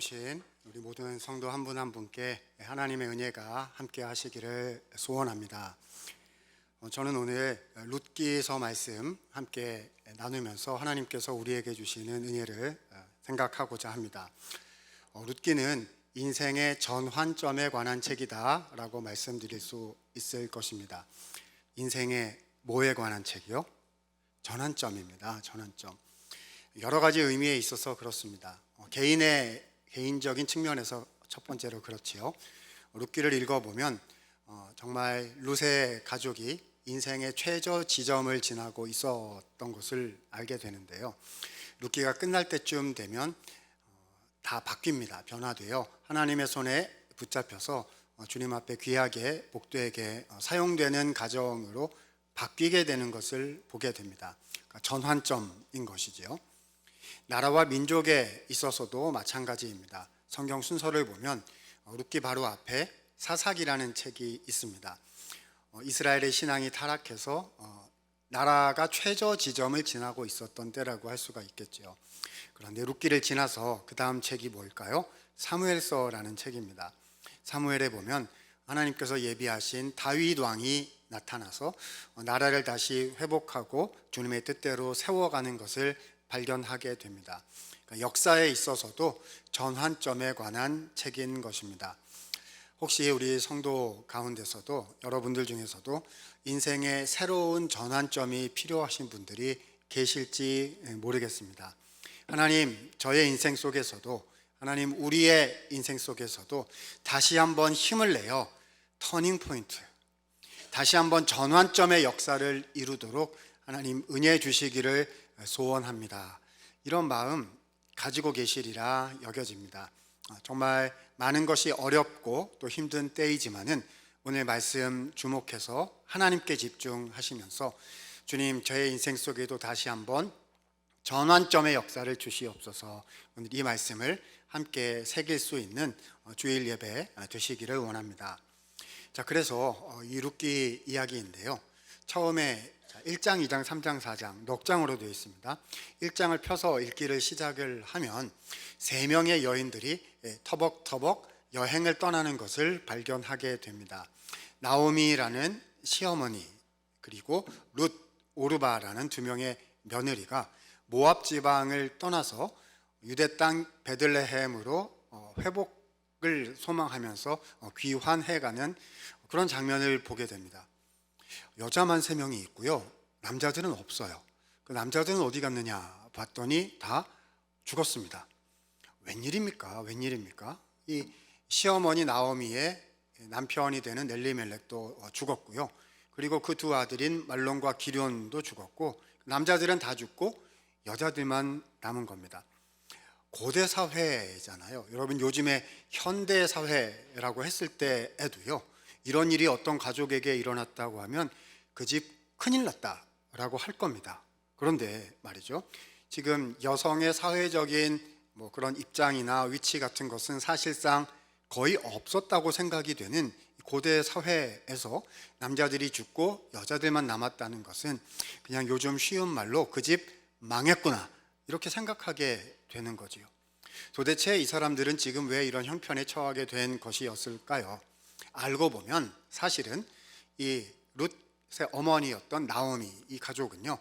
오신 우리 모든 성도 한 분 한 분께 하나님의 은혜가 함께 하시기를 소원합니다. 저는 오늘 룻기서 말씀 함께 나누면서 하나님께서 우리에게 주시는 은혜를 생각하고자 합니다. 룻기는 인생의 전환점에 관한 책이다 라고 말씀드릴 수 있을 것입니다. 인생의 뭐에 관한 책이요? 전환점입니다. 전환점. 여러 가지 의미에 있어서 그렇습니다. 개인적인 측면에서 첫 번째로 그렇지요. 룻기를 읽어보면 정말 룻의 가족이 인생의 최저 지점을 지나고 있었던 것을 알게 되는데요. 룻기가 끝날 때쯤 되면 다 바뀝니다. 변화되어 하나님의 손에 붙잡혀서 주님 앞에 귀하게 복되게 사용되는 가정으로 바뀌게 되는 것을 보게 됩니다. 그러니까 전환점인 것이지요. 나라와 민족에 있어서도 마찬가지입니다. 성경 순서를 보면 룻기 바로 앞에 사사기라는 책이 있습니다. 이스라엘의 신앙이 타락해서 나라가 최저 지점을 지나고 있었던 때라고 할 수가 있겠죠. 그런데 룻기를 지나서 그 다음 책이 뭘까요? 사무엘서라는 책입니다. 사무엘에 보면 하나님께서 예비하신 다윗 왕이 나타나서 나라를 다시 회복하고 주님의 뜻대로 세워가는 것을 발견하게 됩니다. 그러니까 역사에 있어서도 전환점에 관한 책인 것입니다. 혹시 우리 성도 가운데서도 여러분들 중에서도 인생의 새로운 전환점이 필요하신 분들이 계실지 모르겠습니다. 하나님, 저의 인생 속에서도, 하나님, 우리의 인생 속에서도 다시 한번 힘을 내어 터닝 포인트, 다시 한번 전환점의 역사를 이루도록 하나님 은혜 주시기를 소원합니다. 이런 마음 가지고 계시리라 여겨집니다. 정말 많은 것이 어렵고 또 힘든 때이지만은 오늘 말씀 주목해서 하나님께 집중하시면서 주님, 저의 인생 속에도 다시 한번 전환점의 역사를 주시옵소서. 오늘 이 말씀을 함께 새길 수 있는 주일 예배 되시기를 원합니다. 자, 그래서 이 룻기 이야기인데요. 처음에 1장, 2장, 3장, 4장 넉 장으로 되어 있습니다. 1장을 펴서 읽기를 시작을 하면 세 명의 여인들이 터벅터벅 여행을 떠나는 것을 발견하게 됩니다. 나오미라는 시어머니, 그리고 룻, 오르바라는 두 명의 며느리가 모압 지방을 떠나서 유대 땅 베들레헴으로 회복을 소망하면서 귀환해가는 그런 장면을 보게 됩니다. 여자만 3명이 있고요. 남자들은 없어요. 그 남자들은 어디 갔느냐 봤더니 다 죽었습니다. 웬일입니까? 웬일입니까? 이 시어머니 나오미의 남편이 되는 엘리멜렉도 죽었고요. 그리고 그 두 아들인 말론과 기럨도 죽었고, 남자들은 다 죽고 여자들만 남은 겁니다. 고대 사회잖아요. 여러분, 요즘에 현대 사회라고 했을 때에도요, 이런 일이 어떤 가족에게 일어났다고 하면 그 집 큰일 났다라고 할 겁니다. 그런데 말이죠, 지금 여성의 사회적인 그런 입장이나 위치 같은 것은 사실상 거의 없었다고 생각이 되는 고대 사회에서 남자들이 죽고 여자들만 남았다는 것은 그냥 요즘 쉬운 말로 그 집 망했구나 이렇게 생각하게 되는 거지요. 도대체 이 사람들은 지금 왜 이런 형편에 처하게 된 것이었을까요? 알고 보면 사실은 이 룻의 어머니였던 나오미, 이 가족은요,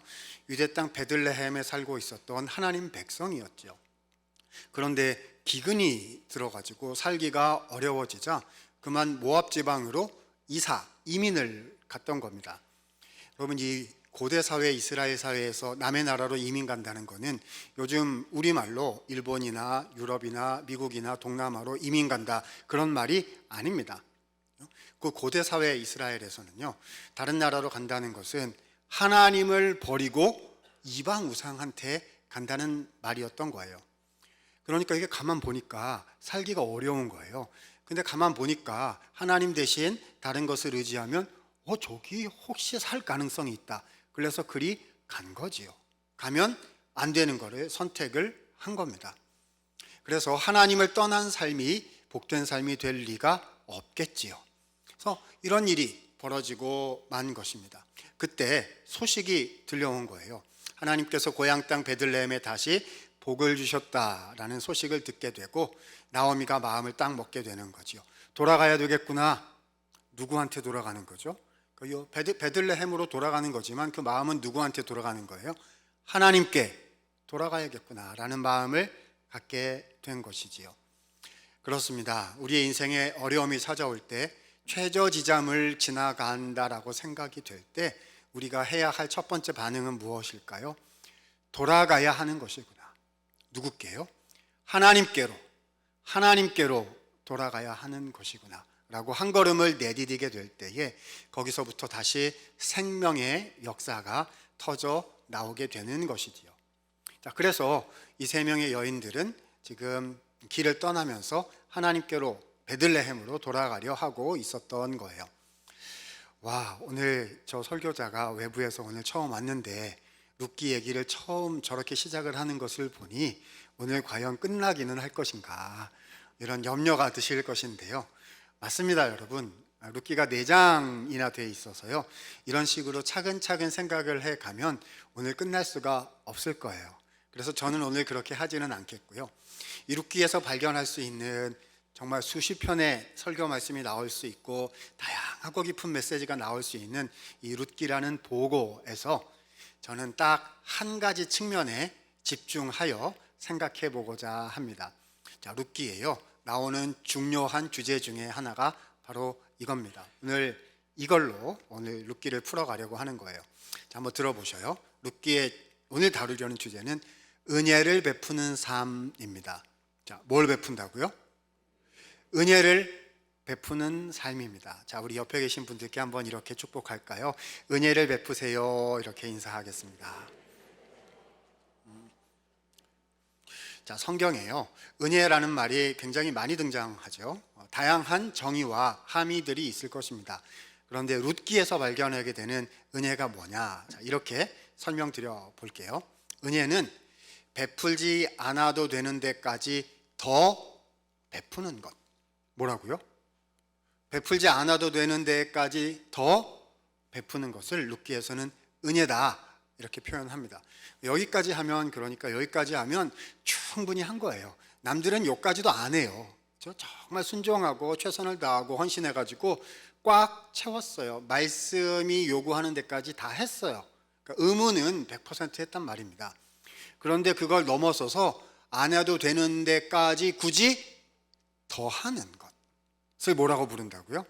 유대 땅 베들레헴에 살고 있었던 하나님 백성이었죠. 그런데 기근이 들어가지고 살기가 어려워지자 그만 모압 지방으로 이민을 갔던 겁니다. 여러분, 이 고대 사회 이스라엘 사회에서 남의 나라로 이민 간다는 것은 요즘 우리말로 일본이나 유럽이나 미국이나 동남아로 이민 간다 그런 말이 아닙니다. 그 고대 사회 이스라엘에서는요, 다른 나라로 간다는 것은 하나님을 버리고 이방 우상한테 간다는 말이었던 거예요. 그러니까 이게 가만 보니까 살기가 어려운 거예요. 근데 가만 보니까 하나님 대신 다른 것을 의지하면 저기 혹시 살 가능성이 있다. 그래서 그리 간 거지요. 가면 안 되는 거를 선택을 한 겁니다. 그래서 하나님을 떠난 삶이 복된 삶이 될 리가 없겠지요. 그래서 이런 일이 벌어지고 만 것입니다. 그때 소식이 들려온 거예요. 하나님께서 고향 땅 베들레헴에 다시 복을 주셨다라는 소식을 듣게 되고 나오미가 마음을 딱 먹게 되는 거지요. 돌아가야 되겠구나. 누구한테 돌아가는 거죠? 베들레헴으로 돌아가는 거지만 그 마음은 누구한테 돌아가는 거예요? 하나님께 돌아가야겠구나라는 마음을 갖게 된 것이지요. 그렇습니다. 우리의 인생에 어려움이 찾아올 때 최저지점을 지나간다라고 생각이 될 때 우리가 해야 할 첫 번째 반응은 무엇일까요? 돌아가야 하는 것이구나. 누구께요? 하나님께로 돌아가야 하는 것이구나 라고 한 걸음을 내디디게 될 때에 거기서부터 다시 생명의 역사가 터져 나오게 되는 것이지요. 자, 그래서 이 세 명의 여인들은 지금 길을 떠나면서 하나님께로 베들레헴으로 돌아가려 하고 있었던 거예요. 와, 오늘 저 설교자가 외부에서 오늘 처음 왔는데 룻기 얘기를 처음 저렇게 시작을 하는 것을 보니 오늘 과연 끝나기는 할 것인가 이런 염려가 드실 것인데요. 맞습니다, 여러분. 룻기가 4장이나 돼 있어서요. 이런 식으로 차근차근 생각을 해 가면 오늘 끝날 수가 없을 거예요. 그래서 저는 오늘 그렇게 하지는 않겠고요. 이 룻기에서 발견할 수 있는 정말 수십 편의 설교 말씀이 나올 수 있고 다양하고 깊은 메시지가 나올 수 있는 이 룻기라는 보고에서 저는 딱 한 가지 측면에 집중하여 생각해 보고자 합니다. 자, 룻기에요. 나오는 중요한 주제 중에 하나가 바로 이겁니다. 오늘 룻기를 풀어가려고 하는 거예요. 자, 한번 들어보셔요. 룻기의 오늘 다루려는 주제는 은혜를 베푸는 삶입니다. 자, 뭘 베푼다고요? 은혜를 베푸는 삶입니다. 자, 우리 옆에 계신 분들께 한번 이렇게 축복할까요? 은혜를 베푸세요. 이렇게 인사하겠습니다. 자, 성경에요. 은혜라는 말이 굉장히 많이 등장하죠. 다양한 정의와 함의들이 있을 것입니다. 그런데 룻기에서 발견하게 되는 은혜가 뭐냐? 자, 이렇게 설명드려 볼게요. 은혜는 베풀지 않아도 되는 데까지 더 베푸는 것. 뭐라고요? 베풀지 않아도 되는 데까지 더 베푸는 것을 룻기에서는 은혜다 이렇게 표현합니다. 여기까지 하면 충분히 한 거예요. 남들은 여기까지도 안 해요. 정말 순종하고 최선을 다하고 헌신해가지고 꽉 채웠어요. 말씀이 요구하는 데까지 다 했어요. 그러니까 의무는 100% 했단 말입니다. 그런데 그걸 넘어서서 안 해도 되는 데까지 굳이 더 하는 것을 뭐라고 부른다고요?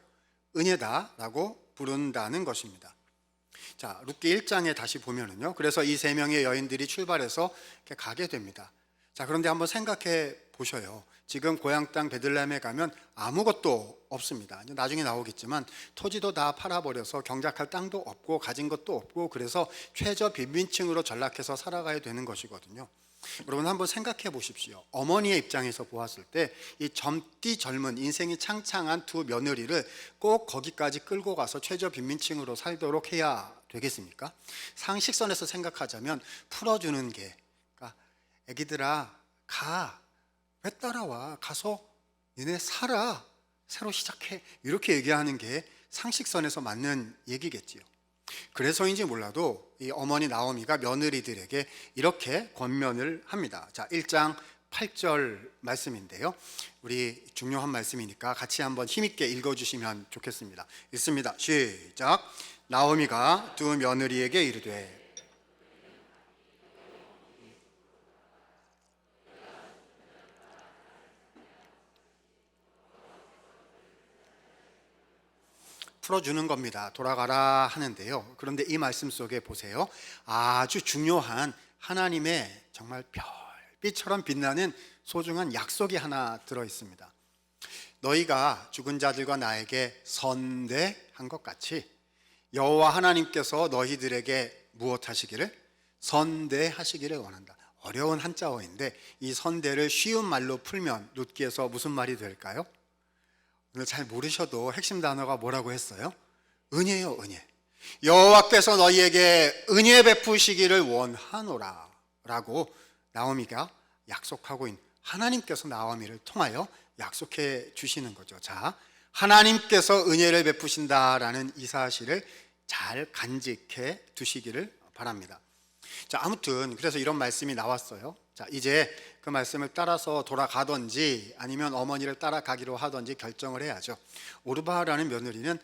은혜다라고 부른다는 것입니다. 자, 룻기 1장에 다시 보면은요. 그래서 이 세 명의 여인들이 출발해서 이렇게 가게 됩니다. 자, 그런데 한번 생각해 보셔요. 지금 고향 땅 베들레헴에 가면 아무것도 없습니다. 나중에 나오겠지만 토지도 다 팔아버려서 경작할 땅도 없고 가진 것도 없고 그래서 최저 빈민층으로 전락해서 살아가야 되는 것이거든요. 여러분 한번 생각해 보십시오. 어머니의 입장에서 보았을 때 이 젊디 젊은 인생이 창창한 두 며느리를 꼭 거기까지 끌고 가서 최저 빈민층으로 살도록 해야 되겠습니까? 상식선에서 생각하자면 풀어주는 게 애기들아 가, 왜 따라와? 가서 니네 살아, 새로 시작해 이렇게 얘기하는 게 상식선에서 맞는 얘기겠지요. 그래서인지 몰라도 이 어머니 나오미가 며느리들에게 이렇게 권면을 합니다. 자, 1장 8절 말씀인데요. 우리 중요한 말씀이니까 같이 한번 힘있게 읽어주시면 좋겠습니다. 읽습니다. 시작. 나오미가 두 며느리에게 이르되 풀어주는 겁니다. 돌아가라 하는데요. 그런데 이 말씀 속에 보세요. 아주 중요한 하나님의 정말 별빛처럼 빛나는 소중한 약속이 하나 들어 있습니다. 너희가 죽은 자들과 나에게 선대한 것 같이 여호와 하나님께서 너희들에게 무엇 하시기를? 선대하시기를 원한다. 어려운 한자어인데 이 선대를 쉬운 말로 풀면 룻기에서 무슨 말이 될까요? 오늘 잘 모르셔도 핵심 단어가 뭐라고 했어요? 은혜요, 은혜. 여호와께서 너희에게 은혜 베푸시기를 원하노라 라고 나오미가 약속하고 있는, 하나님께서 나오미를 통하여 약속해 주시는 거죠. 자, 하나님께서 은혜를 베푸신다라는 이 사실을 잘 간직해 두시기를 바랍니다. 자, 아무튼 그래서 이런 말씀이 나왔어요. 자, 이제 그 말씀을 따라서 돌아가든지 아니면 어머니를 따라가기로 하든지 결정을 해야죠. 오르바라는 며느리는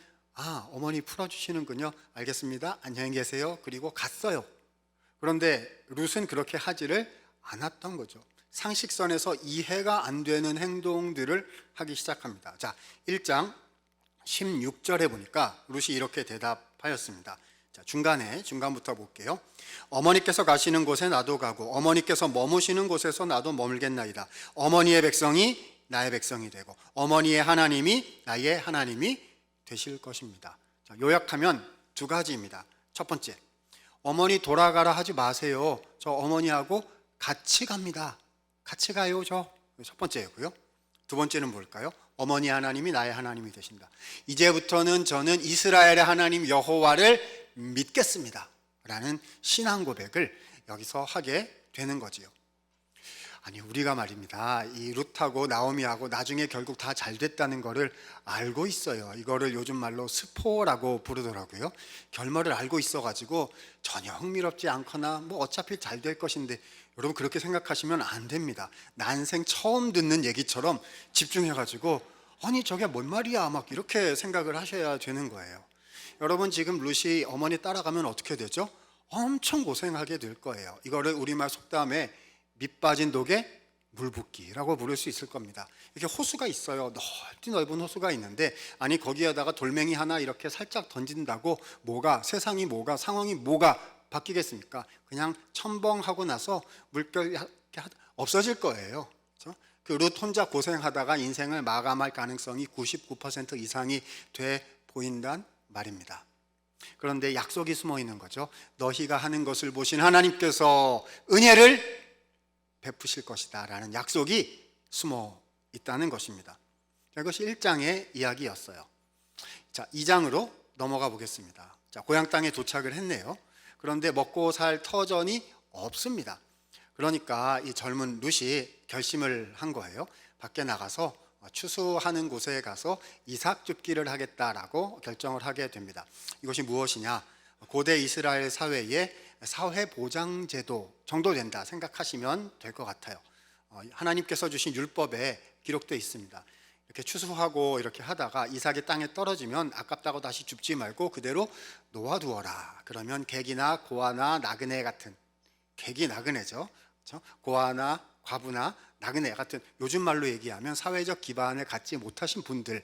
어머니 풀어주시는군요. 알겠습니다. 안녕히 계세요. 그리고 갔어요. 그런데 룻은 그렇게 하지를 않았던 거죠. 상식선에서 이해가 안 되는 행동들을 하기 시작합니다. 자, 1장 16절에 보니까 룻이 이렇게 대답하였습니다. 자, 중간부터 볼게요. 어머니께서 가시는 곳에 나도 가고 어머니께서 머무시는 곳에서 나도 머물겠나이다. 어머니의 백성이 나의 백성이 되고 어머니의 하나님이 나의 하나님이 되실 것입니다. 자, 요약하면 두 가지입니다. 첫 번째, 어머니 돌아가라 하지 마세요. 저 어머니하고 같이 갑니다. 같이 가요. 첫 번째고요. 두 번째는 뭘까요? 어머니 하나님이 나의 하나님이 되신다. 이제부터는 저는 이스라엘의 하나님 여호와를 믿겠습니다 라는 신앙 고백을 여기서 하게 되는 거지요. 아니, 우리가 말입니다, 이 룻하고 나오미하고 나중에 결국 다 잘 됐다는 거를 알고 있어요. 이거를 요즘 말로 스포라고 부르더라고요. 결말을 알고 있어가지고 전혀 흥미롭지 않거나 뭐 어차피 잘 될 것인데, 여러분 그렇게 생각하시면 안 됩니다. 난생 처음 듣는 얘기처럼 집중해가지고 아니 저게 뭔 말이야 막 이렇게 생각을 하셔야 되는 거예요. 여러분 지금 룻이 어머니 따라가면 어떻게 되죠? 엄청 고생하게 될 거예요. 이거를 우리말 속담에 밑 빠진 독에 물 붓기라고 부를 수 있을 겁니다. 이렇게 호수가 있어요. 넓은 호수가 있는데, 아니 거기에다가 돌멩이 하나 이렇게 살짝 던진다고 세상이 상황이 바뀌겠습니까? 그냥 첨벙하고 나서 물결이 없어질 거예요. 그렇죠? 그 룻 혼자 고생하다가 인생을 마감할 가능성이 99% 이상이 돼 보인단 말입니다. 그런데 약속이 숨어 있는 거죠. 너희가 하는 것을 보신 하나님께서 은혜를 베푸실 것이다 라는 약속이 숨어 있다는 것입니다. 이것이 1장의 이야기였어요. 자, 2장으로 넘어가 보겠습니다. 자, 고향 땅에 도착을 했네요. 그런데 먹고 살 터전이 없습니다. 그러니까 이 젊은 룻이 결심을 한 거예요. 밖에 나가서 추수하는 곳에 가서 이삭 줍기를 하겠다라고 결정을 하게 됩니다. 이것이 무엇이냐? 고대 이스라엘 사회의 사회보장제도 정도 된다 생각하시면 될 것 같아요. 하나님께서 주신 율법에 기록되어 있습니다. 이렇게 추수하고 이렇게 하다가 이삭이 땅에 떨어지면 아깝다고 다시 줍지 말고 그대로 놓아두어라. 그러면 객이나 고아나 나그네 같은, 객이 나그네죠. 그렇죠? 고아나 과부나 나그네 같은, 요즘 말로 얘기하면 사회적 기반을 갖지 못하신 분들을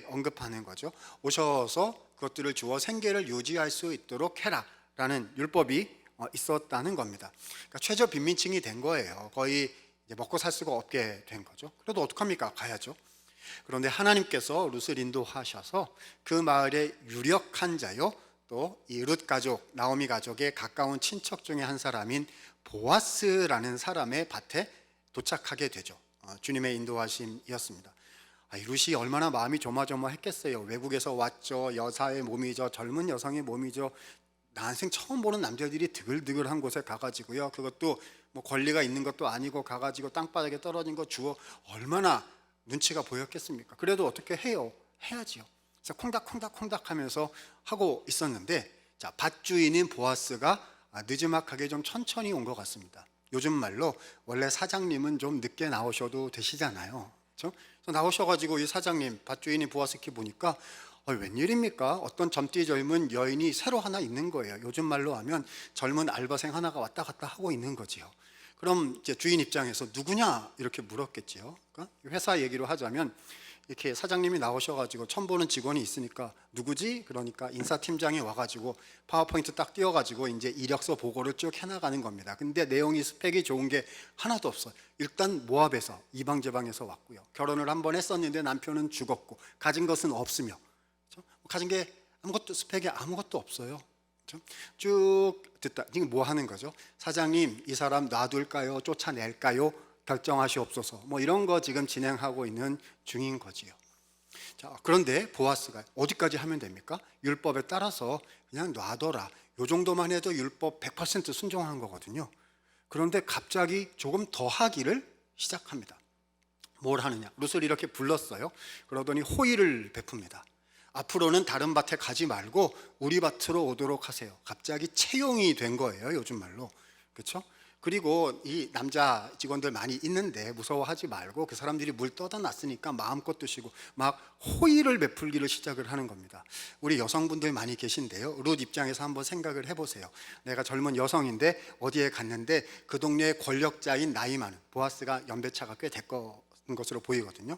언급하는 거죠. 오셔서 그것들을 주어 생계를 유지할 수 있도록 해라 라는 율법이 있었다는 겁니다. 그러니까 최저 빈민층이 된 거예요. 거의 이제 먹고 살 수가 없게 된 거죠. 그래도 어떡합니까? 가야죠. 그런데 하나님께서 룻을 인도하셔서 그 마을의 유력한 자요, 또 이 룻 가족, 나오미 가족의 가까운 친척 중에 한 사람인 보아스라는 사람의 밭에 도착하게 되죠. 주님의 인도하심이었습니다. 룻이 얼마나 마음이 조마조마했겠어요. 외국에서 왔죠. 여사의 몸이죠. 젊은 여성의 몸이죠. 난생 처음 보는 남자들이 드글드글한 곳에 가가지고요. 그것도 뭐 권리가 있는 것도 아니고 가가지고 땅바닥에 떨어진 거 주워 얼마나 눈치가 보였겠습니까? 그래도 어떻게 해요? 해야지요. 그래서 콩닥콩닥 하면서 하고 있었는데, 자, 밭주인인 보아스가 느지막하게 좀 천천히 온 것 같습니다. 요즘 말로 원래 사장님은 좀 늦게 나오셔도 되시잖아요. 그렇죠? 그래서 나오셔가지고 이 사장님, 밭주인인 보아스키 보니까 웬일입니까? 어떤 젊디 젊은 여인이 새로 하나 있는 거예요. 요즘 말로 하면 젊은 알바생 하나가 왔다 갔다 하고 있는 거지요. 그럼 이제 주인 입장에서 누구냐 이렇게 물었겠지요. 그러니까 회사 얘기로 하자면 이렇게 사장님이 나오셔가지고 처음 보는 직원이 있으니까 누구지? 그러니까 인사팀장이 와가지고 파워포인트 딱 띄워가지고 이제 이력서 보고를 쭉 해나가는 겁니다. 근데 내용이 스펙이 좋은 게 하나도 없어요. 일단 모압에서 이방제방에서 왔고요. 결혼을 한 번 했었는데 남편은 죽었고 가진 것은 없으며, 가진 게 아무것도, 스펙이 아무것도 없어요. 쭉 듣다 지금 뭐 하는 거죠? 사장님, 이 사람 놔둘까요? 쫓아낼까요? 결정하시옵소서. 뭐 이런 거 지금 진행하고 있는 중인 거지요. 자, 그런데 보아스가 어디까지 하면 됩니까? 율법에 따라서 그냥 놔둬라. 요 정도만 해도 율법 100% 순종한 거거든요. 그런데 갑자기 조금 더 하기를 시작합니다. 뭘 하느냐? 룻을 이렇게 불렀어요. 그러더니 호의를 베풉니다. 앞으로는 다른 밭에 가지 말고 우리 밭으로 오도록 하세요. 갑자기 채용이 된 거예요, 요즘 말로. 그렇죠? 그리고 이 남자 직원들 많이 있는데 무서워하지 말고 그 사람들이 물 떠다 놨으니까 마음껏 드시고 막 호의를 베풀기를 시작을 하는 겁니다. 우리 여성분들 많이 계신데요, 룻 입장에서 한번 생각을 해보세요. 내가 젊은 여성인데 어디에 갔는데 그 동네의 권력자인 나이 많은, 보아스가 연배차가 꽤 됐던 것으로 보이거든요.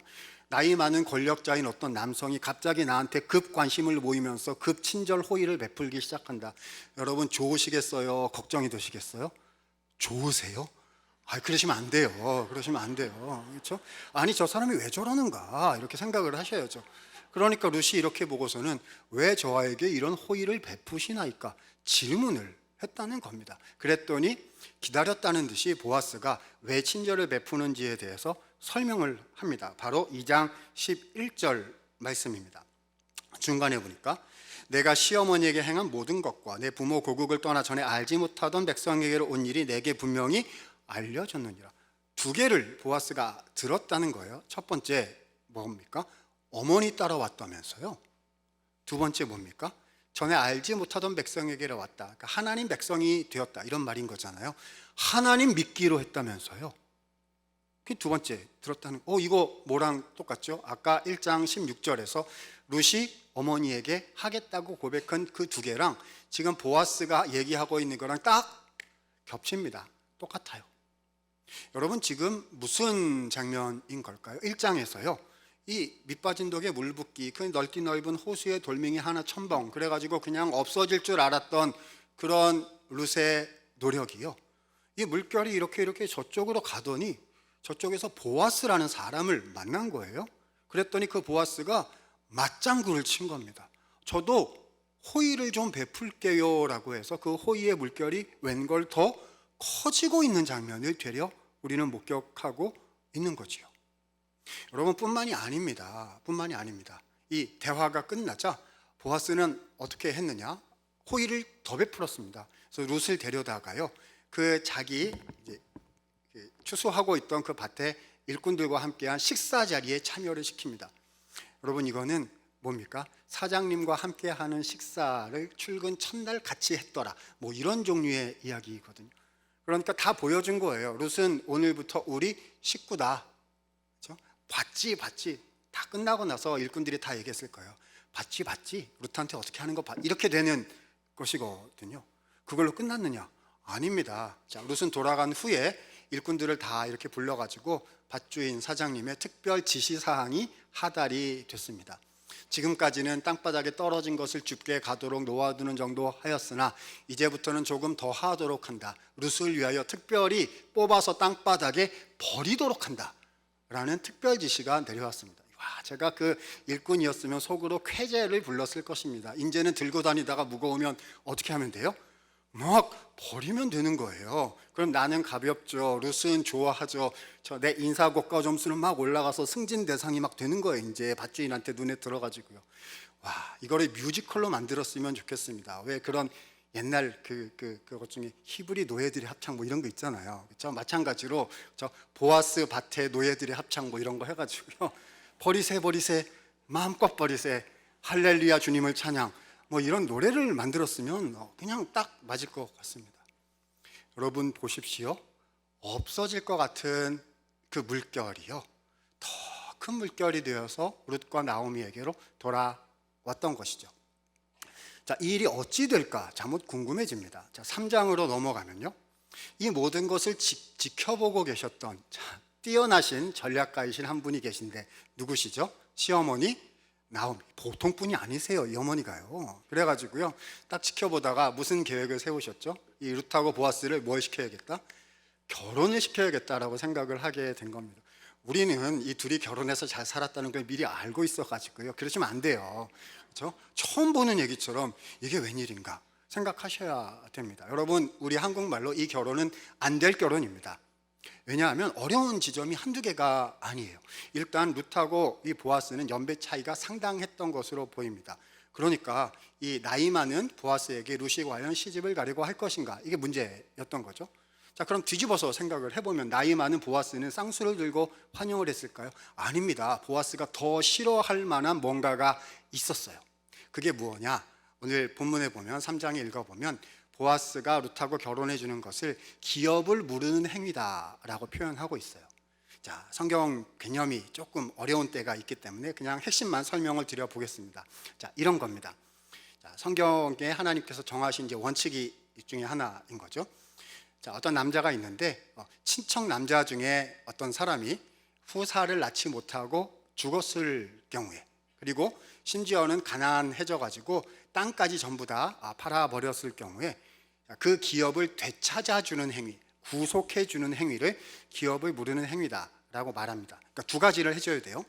나이 많은 권력자인 어떤 남성이 갑자기 나한테 급 관심을 모이면서 급 친절 호의를 베풀기 시작한다. 여러분 좋으시겠어요? 걱정이 되시겠어요? 좋으세요? 그러시면 안 돼요. 그러시면 안 돼요. 그렇죠? 아니, 저 사람이 왜 저러는가 이렇게 생각을 하셔야죠. 그러니까 룻이 이렇게 보고서는 왜 저에게 이런 호의를 베푸시나이까 질문을 했다는 겁니다. 그랬더니 기다렸다는 듯이 보아스가 왜 친절을 베푸는지에 대해서 설명을 합니다. 바로 2장 11절 말씀입니다. 중간에 보니까 내가 시어머니에게 행한 모든 것과 내 부모 고국을 떠나 전에 알지 못하던 백성에게로 온 일이 내게 분명히 알려졌느니라. 두 개를 보아스가 들었다는 거예요. 첫 번째 뭡니까? 어머니 따라왔다면서요. 두 번째 뭡니까? 전에 알지 못하던 백성에게로 왔다. 그러니까 하나님 백성이 되었다, 이런 말인 거잖아요. 하나님 믿기로 했다면서요. 그 두 번째 들었다는, 이거 뭐랑 똑같죠? 아까 1장 16절에서 룻이 어머니에게 하겠다고 고백한 그 두 개랑 지금 보아스가 얘기하고 있는 거랑 딱 겹칩니다. 똑같아요. 여러분, 지금 무슨 장면인 걸까요? 1장에서요, 이 밑빠진 독에 물 붓기, 그 넓기 넓은 호수의 돌멩이 하나 첨벙, 그래가지고 그냥 없어질 줄 알았던 그런 룻의 노력이요, 이 물결이 이렇게 저쪽으로 가더니 저쪽에서 보아스라는 사람을 만난 거예요. 그랬더니 그 보아스가 맞장구를 친 겁니다. 저도 호의를 좀 베풀게요 라고 해서 그 호의의 물결이 웬걸 더 커지고 있는 장면을 되려 우리는 목격하고 있는 거지요. 여러분, 뿐만이 아닙니다. 이 대화가 끝나자 보아스는 어떻게 했느냐? 호의를 더 베풀었습니다. 그래서 룻을 데려다가요, 그 자기 이제 추수하고 있던 그 밭에 일꾼들과 함께한 식사 자리에 참여를 시킵니다. 여러분, 이거는 뭡니까? 사장님과 함께하는 식사를 출근 첫날 같이 했더라, 뭐 이런 종류의 이야기거든요. 그러니까 다 보여준 거예요. 룻은 오늘부터 우리 식구다. 그렇죠? 봤지. 다 끝나고 나서 일꾼들이 다 얘기했을 거예요. 봤지. 룻한테 어떻게 하는 거 봐. 이렇게 되는 것이거든요. 그걸로 끝났느냐? 아닙니다. 자, 룻은 돌아간 후에 일꾼들을 다 이렇게 불러가지고 밭주인 사장님의 특별 지시사항이 하달이 됐습니다. 지금까지는 땅바닥에 떨어진 것을 줍게 가도록 놓아두는 정도 하였으나 이제부터는 조금 더 하도록 한다. 룻을 위하여 특별히 뽑아서 땅바닥에 버리도록 한다 라는 특별 지시가 내려왔습니다. 제가 그 일꾼이었으면 속으로 쾌재를 불렀을 것입니다. 이제는 들고 다니다가 무거우면 어떻게 하면 돼요? 막 버리면 되는 거예요. 그럼 나는 가볍죠, 룻은 좋아하죠. 내 인사고과 점수는 막 올라가서 승진 대상이 막 되는 거예요. 이제 밭주인한테 눈에 들어가지고요. 이거를 뮤지컬로 만들었으면 좋겠습니다. 왜 그런 옛날 그것 중에 히브리 노예들의 합창 뭐 이런 거 있잖아요. 그렇죠? 마찬가지로 보아스 밭의 노예들의 합창 뭐 이런 거 해가지고요, 버리세 마음껏 버리세, 할렐루야 주님을 찬양, 뭐 이런 노래를 만들었으면 그냥 딱 맞을 것 같습니다. 여러분 보십시오. 없어질 것 같은 그 물결이요, 더 큰 물결이 되어서 룻과 나오미에게로 돌아왔던 것이죠. 자, 이 일이 어찌 될까 자못 궁금해집니다. 자, 3장으로 넘어가면요, 이 모든 것을 지켜보고 계셨던 뛰어나신 전략가이신 한 분이 계신데 누구시죠? 시어머니 나오미. 보통 분이 아니세요, 이 어머니가요. 그래가지고요, 딱 지켜보다가 무슨 계획을 세우셨죠? 이 룻하고 보아스를 뭘 시켜야겠다? 결혼을 시켜야겠다라고 생각을 하게 된 겁니다. 우리는 이 둘이 결혼해서 잘 살았다는 걸 미리 알고 있어가지고요, 그러시면 안 돼요. 그렇죠? 처음 보는 얘기처럼 이게 웬일인가 생각하셔야 됩니다. 여러분, 우리 한국말로 이 결혼은 안 될 결혼입니다. 왜냐하면 어려운 지점이 한두 개가 아니에요. 일단 룻하고 이 보아스는 연배 차이가 상당했던 것으로 보입니다. 그러니까 이 나이 많은 보아스에게 룻이 과연 시집을 가려고 할 것인가, 이게 문제였던 거죠. 자, 그럼 뒤집어서 생각을 해보면 나이 많은 보아스는 쌍수를 들고 환영을 했을까요? 아닙니다. 보아스가 더 싫어할 만한 뭔가가 있었어요. 그게 무엇냐? 오늘 본문에 보면 3장에 읽어보면 보아스가 룻하고 결혼해 주는 것을 기업을 무르는 행위다라고 표현하고 있어요. 자, 성경 개념이 조금 어려운 때가 있기 때문에 그냥 핵심만 설명을 드려 보겠습니다. 자, 이런 겁니다. 자, 성경에 하나님께서 정하신 이제 원칙이 중에 하나인 거죠. 자, 어떤 남자가 있는데 친척 남자 중에 어떤 사람이 후사를 낳지 못하고 죽었을 경우에, 그리고 심지어는 가난해져 가지고 땅까지 전부 다 팔아버렸을 경우에 그 기업을 되찾아주는 행위, 구속해주는 행위를 기업을 무르는 행위다라고 말합니다. 그러니까 두 가지를 해줘야 돼요.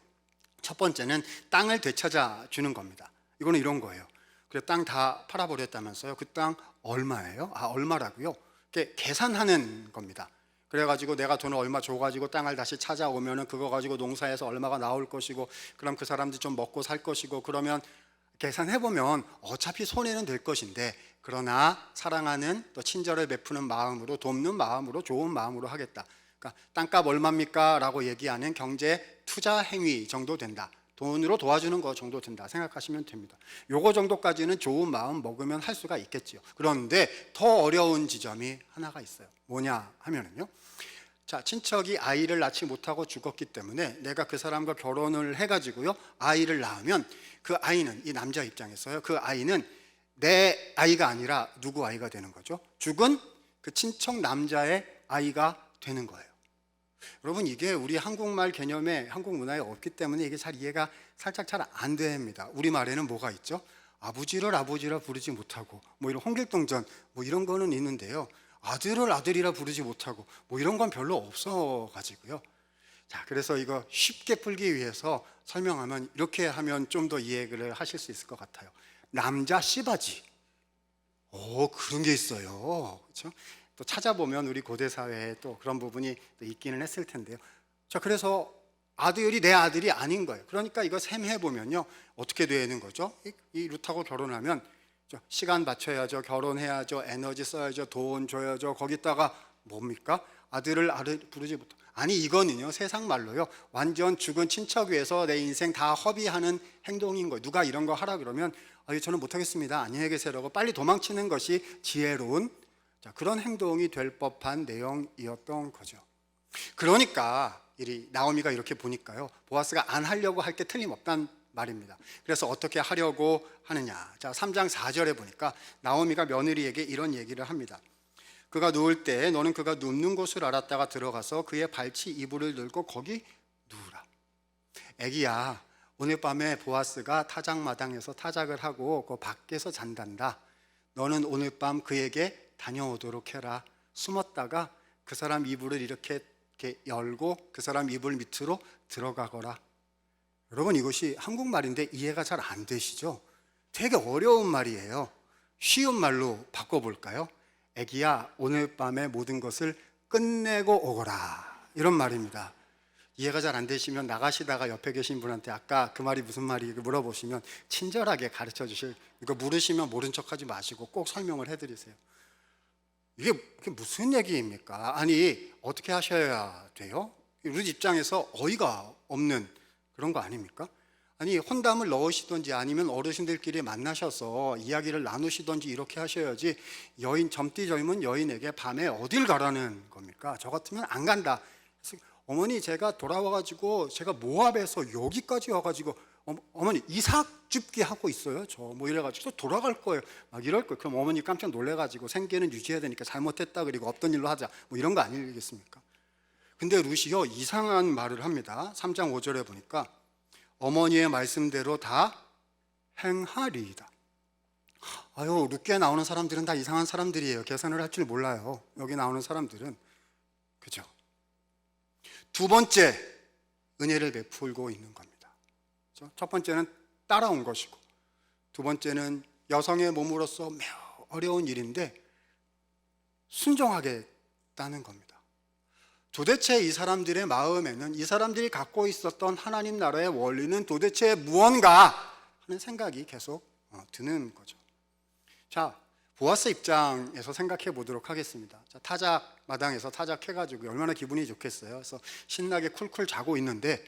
첫 번째는 땅을 되찾아주는 겁니다. 이거는 이런 거예요. 그래, 땅 다 팔아버렸다면서요? 그 땅 얼마예요? 얼마라고요? 이렇게 계산하는 겁니다. 그래가지고 내가 돈을 얼마 줘가지고 땅을 다시 찾아오면은 그거 가지고 농사해서 얼마가 나올 것이고, 그럼 그 사람들이 좀 먹고 살 것이고, 그러면 계산해보면 어차피 손해는 될 것인데, 그러나 사랑하는 또 친절을 베푸는 마음으로, 돕는 마음으로, 좋은 마음으로 하겠다. 그러니까 땅값 얼마입니까? 라고 얘기하는 경제 투자 행위 정도 된다. 돈으로 도와주는 거 정도 된다 생각하시면 됩니다. 요거 정도까지는 좋은 마음 먹으면 할 수가 있겠지요. 그런데 더 어려운 지점이 하나가 있어요. 뭐냐 하면은요, 자, 친척이 아이를 낳지 못하고 죽었기 때문에 내가 그 사람과 결혼을 해가지고요 아이를 낳으면 그 아이는, 이 남자 입장에서요, 그 아이는 내 아이가 아니라 누구 아이가 되는 거죠? 죽은 그 친척 남자의 아이가 되는 거예요. 여러분, 이게 우리 한국말 개념에, 한국 문화에 없기 때문에 이게 잘 이해가 살짝 잘 안 됩니다. 우리말에는 뭐가 있죠? 아버지를 아버지라 부르지 못하고, 뭐 이런 홍길동전 뭐 이런 거는 있는데요, 아들을 아들이라 부르지 못하고 뭐 이런 건 별로 없어 가지고요. 자, 그래서 이거 쉽게 풀기 위해서 설명하면, 이렇게 하면 좀 더 이해를 하실 수 있을 것 같아요. 남자 씨바지, 그런 게 있어요. 그렇죠? 또 찾아보면 우리 고대 사회에 또 그런 부분이 또 있기는 했을 텐데요. 자, 그래서 아들이 내 아들이 아닌 거예요. 그러니까 이거 셈해 보면요, 어떻게 되는 거죠? 이 룻하고 결혼하면 시간 맞춰야죠, 결혼해야죠, 에너지 써야죠, 돈 줘야죠. 거기다가 뭡니까? 아들을 아들 부르지 못하고. 아니, 이거는요, 세상 말로요, 완전 죽은 친척 위해서 내 인생 다 허비하는 행동인 거예요. 누가 이런 거 하라 그러면 저는 못하겠습니다, 안녕히 계세요라고 빨리 도망치는 것이 지혜로운, 자, 그런 행동이 될 법한 내용이었던 거죠. 그러니까 이 나오미가 이렇게 보니까요, 보아스가 안 하려고 할 게 틀림없단 말입니다. 그래서 어떻게 하려고 하느냐. 자, 3장 4절에 보니까 나오미가 며느리에게 이런 얘기를 합니다. 그가 누울 때 너는 그가 눕는 곳을 알았다가 들어가서 그의 발치 이불을 들고 거기 누우라. 애기야, 오늘 밤에 보아스가 타작마당에서 타작을 하고 그 밖에서 잔단다. 너는 오늘 밤 그에게 다녀오도록 해라. 숨었다가 그 사람 이불을 이렇게 열고 그 사람 이불 밑으로 들어가거라. 여러분, 이것이 한국말인데 이해가 잘 안 되시죠? 되게 어려운 말이에요. 쉬운 말로 바꿔볼까요? 애기야, 오늘 밤에 모든 것을 끝내고 오거라, 이런 말입니다. 이해가 잘 안 되시면 나가시다가 옆에 계신 분한테 아까 그 말이 무슨 말이에요 물어보시면 친절하게 가르쳐 주실, 이거 물으시면 모른 척하지 마시고 꼭 설명을 해드리세요. 이게 무슨 얘기입니까? 아니, 어떻게 하셔야 돼요? 우리 입장에서 어이가 없는 그런 거 아닙니까? 아니, 혼담을 넣으시든지 아니면 어르신들끼리 만나셔서 이야기를 나누시든지 이렇게 하셔야지, 젊디 젊은 여인에게 밤에 어딜 가라는 겁니까? 저 같으면 안 간다. 그래서 어머니, 제가 돌아와가지고 제가 모압에서 여기까지 와가지고 어머니 이삭 줍기 하고 있어요, 저 뭐 이래가지고 돌아갈 거예요, 막 이럴 거예요. 그럼 어머니 깜짝 놀래가지고 생계는 유지해야 되니까 잘못했다, 그리고 없던 일로 하자, 뭐 이런 거 아니겠습니까? 근데 룻이요, 이상한 말을 합니다. 3장 5절에 보니까 어머니의 말씀대로 다 행하리이다. 아유, 룻기에 나오는 사람들은 다 이상한 사람들이에요. 계산을 할 줄 몰라요, 여기 나오는 사람들은. 그죠? 두 번째, 은혜를 베풀고 있는 겁니다. 첫 번째는 따라온 것이고, 두 번째는 여성의 몸으로서 매우 어려운 일인데 순종하겠다는 겁니다. 도대체 이 사람들의 마음에는, 이 사람들이 갖고 있었던 하나님 나라의 원리는 도대체 무언가 하는 생각이 계속 드는 거죠. 자, 보아스 입장에서 생각해 보도록 하겠습니다. 자, 타작 마당에서 타작해가지고 얼마나 기분이 좋겠어요. 그래서 신나게 쿨쿨 자고 있는데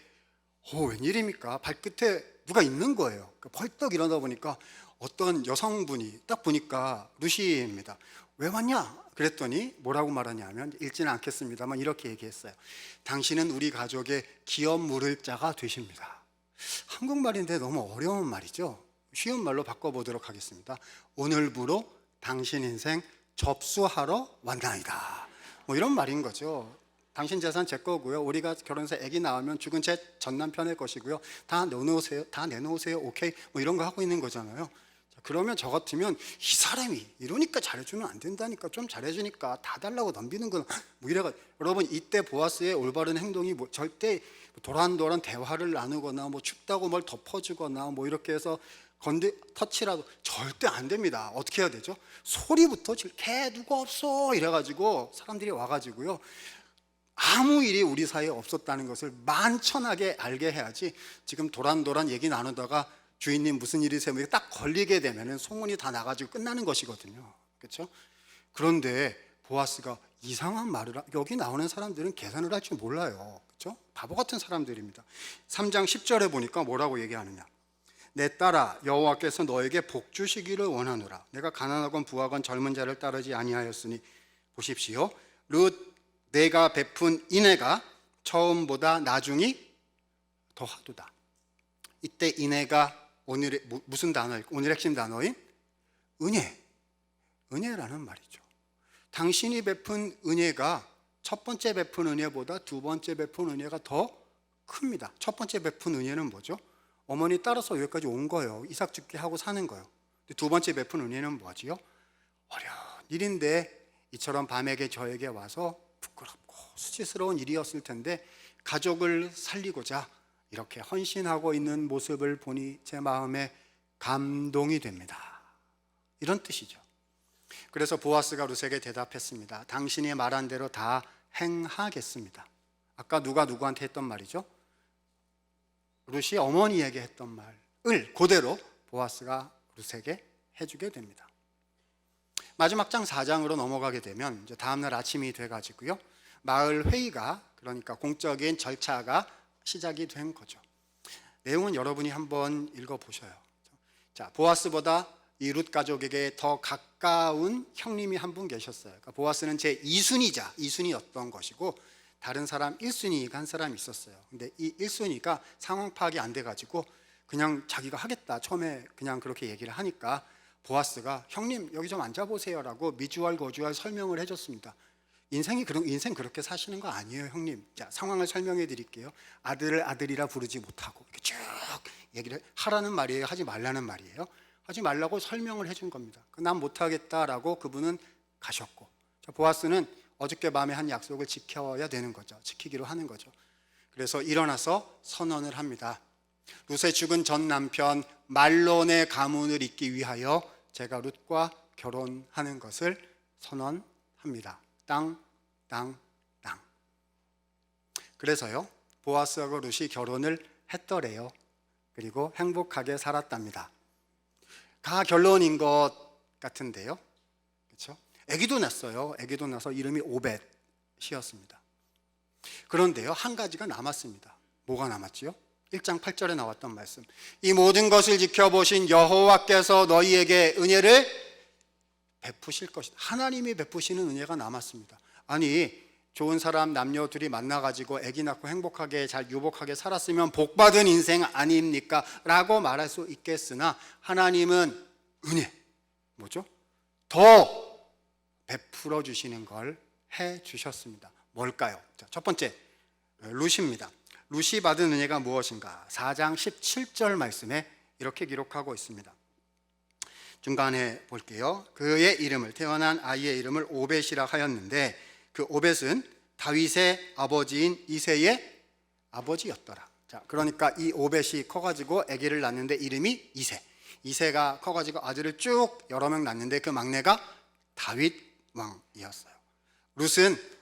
웬일입니까? 발끝에 누가 있는 거예요. 벌떡 일어나 보니까 어떤 여성분이 딱 보니까 루시입니다. 왜 왔냐? 그랬더니 뭐라고 말하냐면, 읽지는 않겠습니다만 이렇게 얘기했어요. 당신은 우리 가족의 기업 물을 자가 되십니다. 한국말인데 너무 어려운 말이죠. 쉬운 말로 바꿔보도록 하겠습니다. 오늘부로 당신 인생 접수하러 왔나이다. 뭐 이런 말인 거죠. 당신 재산 제 거고요. 우리가 결혼해서 아기 낳으면 죽은 제 전 남편의 것이고요. 다 내놓으세요. 다 내놓으세요. 오케이. 뭐 이런 거 하고 있는 거잖아요. 그러면 저 같으면 이 사람이 이러니까 잘해주면 안 된다니까, 좀 잘해주니까 다 달라고 넘기는 건 뭐 이래가. 여러분, 이때 보아스의 올바른 행동이 뭐 절대 도란도란 대화를 나누거나 뭐 춥다고 뭘 덮어주거나 뭐 이렇게 해서 터치라도 절대 안 됩니다. 어떻게 해야 되죠? 소리부터 걔 누구 없어 이래가지고 사람들이 와가지고요, 아무 일이 우리 사이에 없었다는 것을 만천하게 알게 해야지. 지금 도란도란 얘기 나누다가 주인님 무슨 일이세요? 딱 걸리게 되면 소문이 다 나가지고 끝나는 것이거든요. 그렇죠? 그런데 보아스가 이상한 말을 여기 나오는 사람들은 계산을 할 줄 몰라요. 그렇죠? 바보 같은 사람들입니다. 3장 10절에 보니까 뭐라고 얘기하느냐? 내 딸아, 여호와께서 너에게 복 주시기를 원하노라. 내가 가난하건 부하건 젊은 자를 따르지 아니하였으니 보십시오. 룻 내가 베푼 인애가 처음보다 나중이 더하도다. 이때 인애가 오늘의 무슨 단어일까? 오늘 핵심 단어인 은혜라는 말이죠. 당신이 베푼 은혜가 첫 번째 베푼 은혜보다 두 번째 베푼 은혜가 더 큽니다. 첫 번째 베푼 은혜는 뭐죠? 어머니 따라서 여기까지 온 거예요. 이삭 죽게 하고 사는 거예요. 두 번째 베푼 은혜는 뭐지요? 어려운 일인데 이처럼 밤에게 저에게 와서 부끄럽고 수치스러운 일이었을 텐데 가족을 살리고자 이렇게 헌신하고 있는 모습을 보니 제 마음에 감동이 됩니다. 이런 뜻이죠. 그래서 보아스가 룻에게 대답했습니다. 당신이 말한 대로 다 행하겠습니다. 아까 누가 누구한테 했던 말이죠? 룻이 어머니에게 했던 말을 그대로 보아스가 룻에게 해주게 됩니다. 마지막 장 4장으로 넘어가게 되면 이제 다음날 아침이 돼가지고요, 마을 회의가, 그러니까 공적인 절차가 시작이 된 거죠. 내용은 여러분이 한번 읽어보셔요. 자, 보아스보다 이 룻 가족에게 더 가까운 형님이 한 분 계셨어요. 그러니까 보아스는 제 2순위였던 것이고, 다른 사람 1순위가 한 사람이 있었어요. 근데 이 1순위가 상황 파악이 안 돼가지고 그냥 자기가 하겠다, 처음에 그냥 그렇게 얘기를 하니까 보아스가 형님 여기 좀 앉아보세요 라고 미주알 고주알 설명을 해줬습니다. 인생 그렇게 사시는 거 아니에요, 형님. 자, 상황을 설명해 드릴게요. 아들을 아들이라 부르지 못하고 이렇게 쭉 얘기를 하라는 말이에요, 하지 말라는 말이에요? 하지 말라고 설명을 해준 겁니다. 난 못하겠다라고 그분은 가셨고, 자, 보아스는 어저께 밤에 한 약속을 지켜야 되는 거죠. 지키기로 하는 거죠. 그래서 일어나서 선언을 합니다. 룻의 죽은 전 남편 말론의 가문을 잇기 위하여 제가 룻과 결혼하는 것을 선언합니다. 땅. 그래서요, 보아스하고 룻이 결혼을 했더래요. 그리고 행복하게 살았답니다. 다 결론인 것 같은데요, 그렇죠? 아기도 낳았어요. 아기도 낳아서 이름이 오벳이었습니다. 그런데요, 한 가지가 남았습니다. 뭐가 남았지요? 1장 8절에 나왔던 말씀. 이 모든 것을 지켜보신 여호와께서 너희에게 은혜를 베푸실 것이다. 하나님이 베푸시는 은혜가 남았습니다. 아니, 좋은 사람 남녀 둘이 만나가지고 아기 낳고 행복하게 잘 유복하게 살았으면 복받은 인생 아닙니까? 라고 말할 수 있겠으나 하나님은 은혜, 뭐죠? 더 베풀어 주시는 걸 해 주셨습니다. 뭘까요? 자, 첫 번째, 룻입니다. 룻이 받은 은혜가 무엇인가? 4장 17절 말씀에 이렇게 기록하고 있습니다. 중간에 볼게요. 그의 이름을, 태어난 아이의 이름을 오벳이라 하였는데 그 오벳은 다윗의 아버지인 이새의 아버지였더라. 자, 그러니까 이 오벳이 커가지고 아기를 낳는데 이름이 이새. 이새가 커가지고 아들을 쭉 여러 명 낳는데 그 막내가 다윗 왕이었어요. 룻은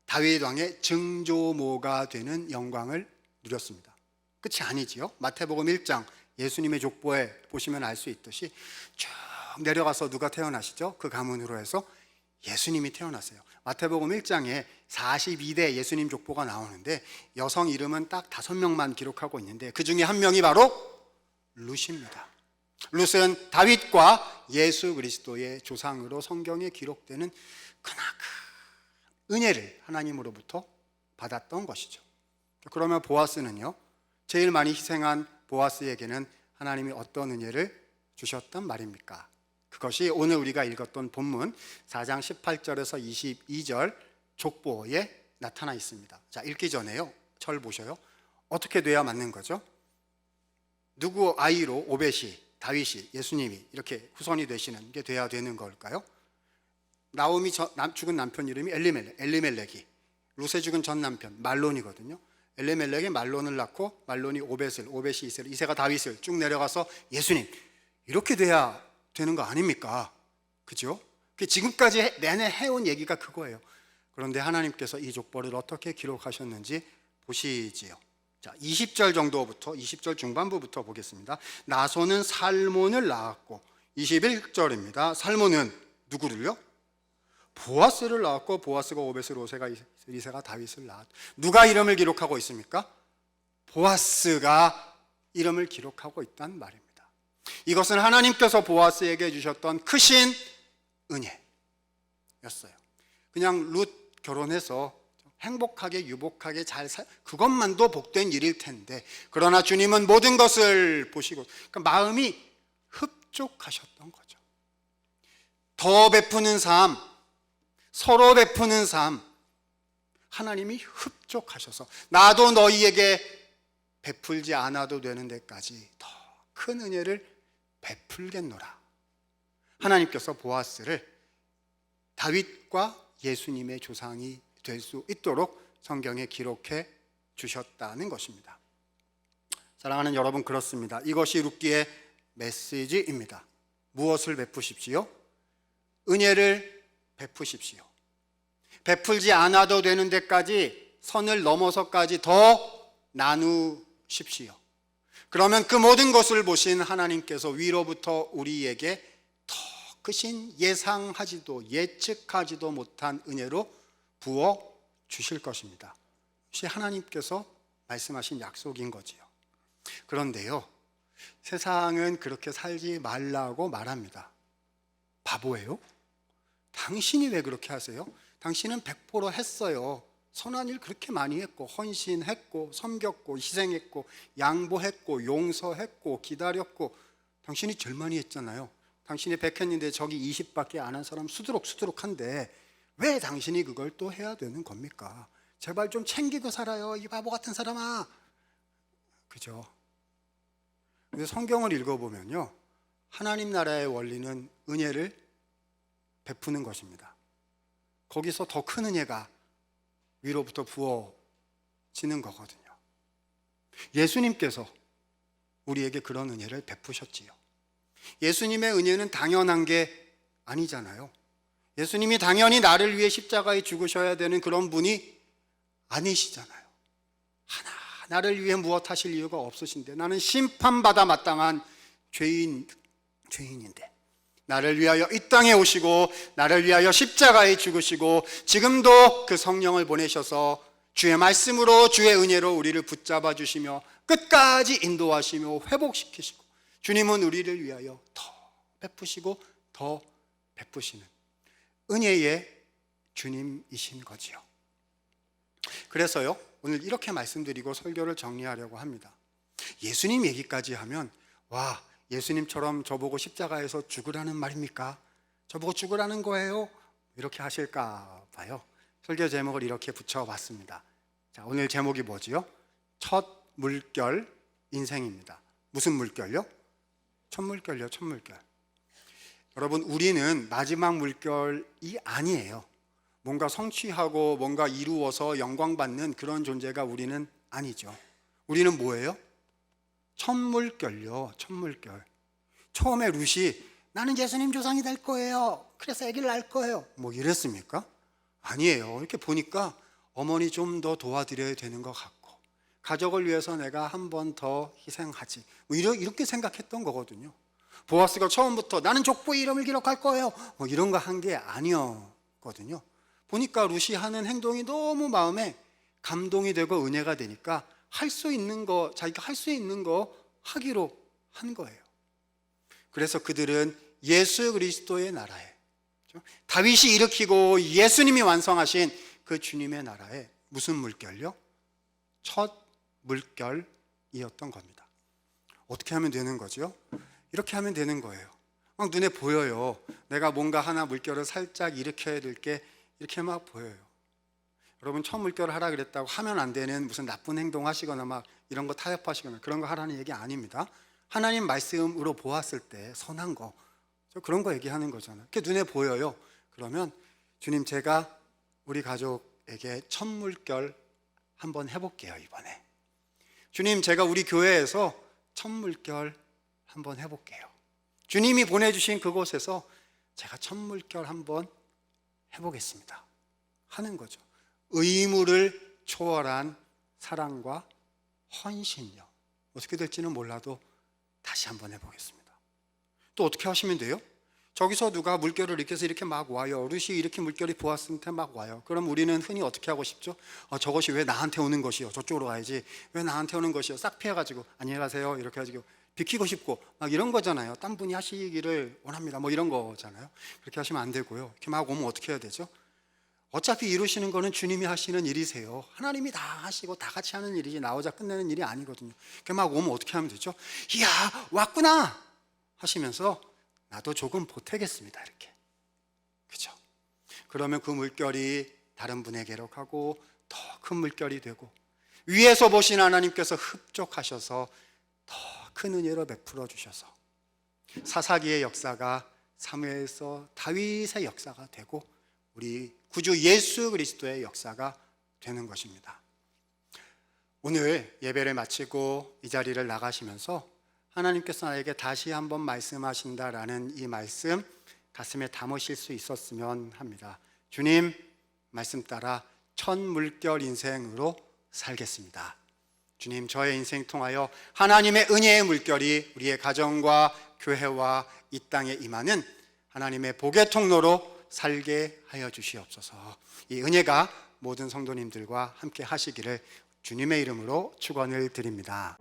다윗 왕의 증조모가 되는 영광을 누렸습니다. 끝이 아니지요. 마태복음 1장 예수님의 족보에 보시면 알 수 있듯이 쭉 내려가서 누가 태어나시죠? 그 가문으로 해서 예수님이 태어났어요. 마태복음 1장에 42대 예수님 족보가 나오는데 여성 이름은 딱 5명만 기록하고 있는데 그 중에 한 명이 바로 룻입니다. 룻은 다윗과 예수 그리스도의 조상으로 성경에 기록되는 크나큰 은혜를 하나님으로부터 받았던 것이죠. 그러면 보아스는요, 제일 많이 희생한 보아스에게는 하나님이 어떤 은혜를 주셨단 말입니까? 그것이 오늘 우리가 읽었던 본문 4장 18절에서 22절 족보에 나타나 있습니다. 자, 읽기 전에요, 절 보셔요. 어떻게 돼야 맞는 거죠? 누구 아이로 오벳이, 다윗이, 예수님이 이렇게 후손이 되시는 게 돼야 되는 걸까요? 나오미 죽은 남편 이름이 엘리멜렉이, 룻의 죽은 전 남편 말론이거든요. 엘리멜렉이 말론을 낳고 말론이 오벳이 이세를, 이세가 다윗을 쭉 내려가서 예수님, 이렇게 돼야 되는 거 아닙니까? 그죠? 지금까지 내내 해온 얘기가 그거예요. 그런데 하나님께서 이 족보를 어떻게 기록하셨는지 보시지요. 자, 20절 정도부터, 20절 중반부부터 보겠습니다. 나손은 살몬을 낳았고, 21절입니다. 살몬은 누구를요? 보아스를 낳았고, 보아스가 오벳을, 이세가 다윗을 낳았다. 누가 이름을 기록하고 있습니까? 보아스가 이름을 기록하고 있단 말입니다. 이것은 하나님께서 보아스에게 주셨던 크신 은혜였어요. 그냥 룻 결혼해서 행복하게 유복하게 그것만도 복된 일일 텐데, 그러나 주님은 모든 것을 보시고 그러니까 마음이 흡족하셨던 거죠. 더 베푸는 삶, 서로 베푸는 삶, 하나님이 흡족하셔서 나도 너희에게 베풀지 않아도 되는 데까지 더 큰 은혜를 베풀겠노라. 하나님께서 보아스를 다윗과 예수님의 조상이 될 수 있도록 성경에 기록해 주셨다는 것입니다. 사랑하는 여러분, 그렇습니다. 이것이 룻기의 메시지입니다. 무엇을 베푸십시오? 은혜를 베푸십시오. 베풀지 않아도 되는 데까지, 선을 넘어서까지 더 나누십시오. 그러면 그 모든 것을 보신 하나님께서 위로부터 우리에게 더 크신 예상하지도 예측하지도 못한 은혜로 부어 주실 것입니다. 이것이 하나님께서 말씀하신 약속인 거지요. 그런데요, 세상은 그렇게 살지 말라고 말합니다. 바보예요? 당신이 왜 그렇게 하세요? 당신은 100% 했어요. 선한 일 그렇게 많이 했고, 헌신했고, 섬겼고, 희생했고, 양보했고, 용서했고, 기다렸고, 당신이 제일 많이 했잖아요. 당신이 100 했는데 저기 20밖에 안 한 사람 수두룩한데 왜 당신이 그걸 또 해야 되는 겁니까? 제발 좀 챙기고 살아요, 이 바보 같은 사람아. 그죠? 근데 성경을 읽어보면요, 하나님 나라의 원리는 은혜를 베푸는 것입니다. 거기서 더 큰 은혜가 위로부터 부어지는 거거든요. 예수님께서 우리에게 그런 은혜를 베푸셨지요. 예수님의 은혜는 당연한 게 아니잖아요. 예수님이 당연히 나를 위해 십자가에 죽으셔야 되는 그런 분이 아니시잖아요. 나를 위해 무엇 하실 이유가 없으신데, 나는 심판받아 마땅한 죄인인데 나를 위하여 이 땅에 오시고 나를 위하여 십자가에 죽으시고 지금도 그 성령을 보내셔서 주의 말씀으로 주의 은혜로 우리를 붙잡아 주시며 끝까지 인도하시며 회복시키시고, 주님은 우리를 위하여 더 베푸시고 더 베푸시는 은혜의 주님이신 거지요. 그래서요, 오늘 이렇게 말씀드리고 설교를 정리하려고 합니다. 예수님 얘기까지 하면, 와, 예수님처럼 저보고 십자가에서 죽으라는 말입니까? 저보고 죽으라는 거예요? 이렇게 하실까 봐요. 설교 제목을 이렇게 붙여봤습니다. 자, 오늘 제목이 뭐지요? 첫 물결 인생입니다. 무슨 물결요? 첫 물결요, 첫 물결. 여러분, 우리는 마지막 물결이 아니에요. 뭔가 성취하고 뭔가 이루어서 영광받는 그런 존재가 우리는 아니죠. 우리는 뭐예요? 첫 물결요, 첫 물결. 처음에 룻이 나는 예수님 조상이 될 거예요, 그래서 아기를 낳을 거예요, 뭐 이랬습니까? 아니에요. 이렇게 보니까 어머니 좀 더 도와드려야 되는 것 같고, 가족을 위해서 내가 한 번 더 희생하지, 뭐 이렇게 생각했던 거거든요. 보아스가 처음부터 나는 족보의 이름을 기록할 거예요, 뭐 이런 거 한 게 아니었거든요. 보니까 룻이 하는 행동이 너무 마음에 감동이 되고 은혜가 되니까 할 수 있는 거, 자기가 할 수 있는 거 하기로 한 거예요. 그래서 그들은 예수 그리스도의 나라에, 다윗이 일으키고 예수님이 완성하신 그 주님의 나라에 무슨 물결요? 첫 물결이었던 겁니다. 어떻게 하면 되는 거죠? 이렇게 하면 되는 거예요. 막 눈에 보여요. 내가 뭔가 하나 물결을 살짝 일으켜야 될 게 이렇게 막 보여요. 여러분, 첫 물결을 하라 그랬다고 하면 안 되는 무슨 나쁜 행동 하시거나 막 이런 거 타협하시거나 그런 거 하라는 얘기 아닙니다. 하나님 말씀으로 보았을 때 선한 거, 그런 거 얘기하는 거잖아요. 그게 눈에 보여요. 그러면 주님, 제가 우리 가족에게 첫 물결 한번 해볼게요, 이번에. 주님, 제가 우리 교회에서 첫 물결 한번 해볼게요. 주님이 보내주신 그곳에서 제가 첫 물결 한번 해보겠습니다 하는 거죠. 의무를 초월한 사랑과 헌신요. 어떻게 될지는 몰라도 다시 한번 해보겠습니다. 또 어떻게 하시면 돼요? 저기서 누가 물결을 일으켜서 이렇게 막 와요. 어르신이 이렇게 물결이 부었을 때 막 와요. 그럼 우리는 흔히 어떻게 하고 싶죠? 저것이 왜 나한테 오는 것이요? 저쪽으로 가야지. 왜 나한테 오는 것이요? 싹 피해가지고 안녕히 가세요 이렇게 해가지고 비키고 싶고 막 이런 거잖아요. 딴 분이 하시기를 원합니다 뭐 이런 거잖아요. 그렇게 하시면 안 되고요. 이렇게 막 오면 어떻게 해야 되죠? 어차피 이루시는 거는 주님이 하시는 일이세요. 하나님이 다 하시고 다 같이 하는 일이지 나 혼자 끝내는 일이 아니거든요. 이렇게 막 오면 어떻게 하면 되죠? 이야, 왔구나 하시면서 나도 조금 보태겠습니다 이렇게. 그죠? 그러면 그 물결이 다른 분에게로 가고 더 큰 물결이 되고 위에서 보신 하나님께서 흡족하셔서 더 큰 은혜로 베풀어 주셔서 사사기의 역사가 사무엘서 다윗의 역사가 되고 우리 구주 예수 그리스도의 역사가 되는 것입니다. 오늘 예배를 마치고 이 자리를 나가시면서 하나님께서 나에게 다시 한번 말씀하신다라는 이 말씀 가슴에 담으실 수 있었으면 합니다. 주님 말씀 따라 첫 물결 인생으로 살겠습니다. 주님, 저의 인생 통하여 하나님의 은혜의 물결이 우리의 가정과 교회와 이 땅에 임하는 하나님의 복의 통로로 살게 하여 주시옵소서. 이 은혜가 모든 성도님들과 함께 하시기를 주님의 이름으로 축원을 드립니다.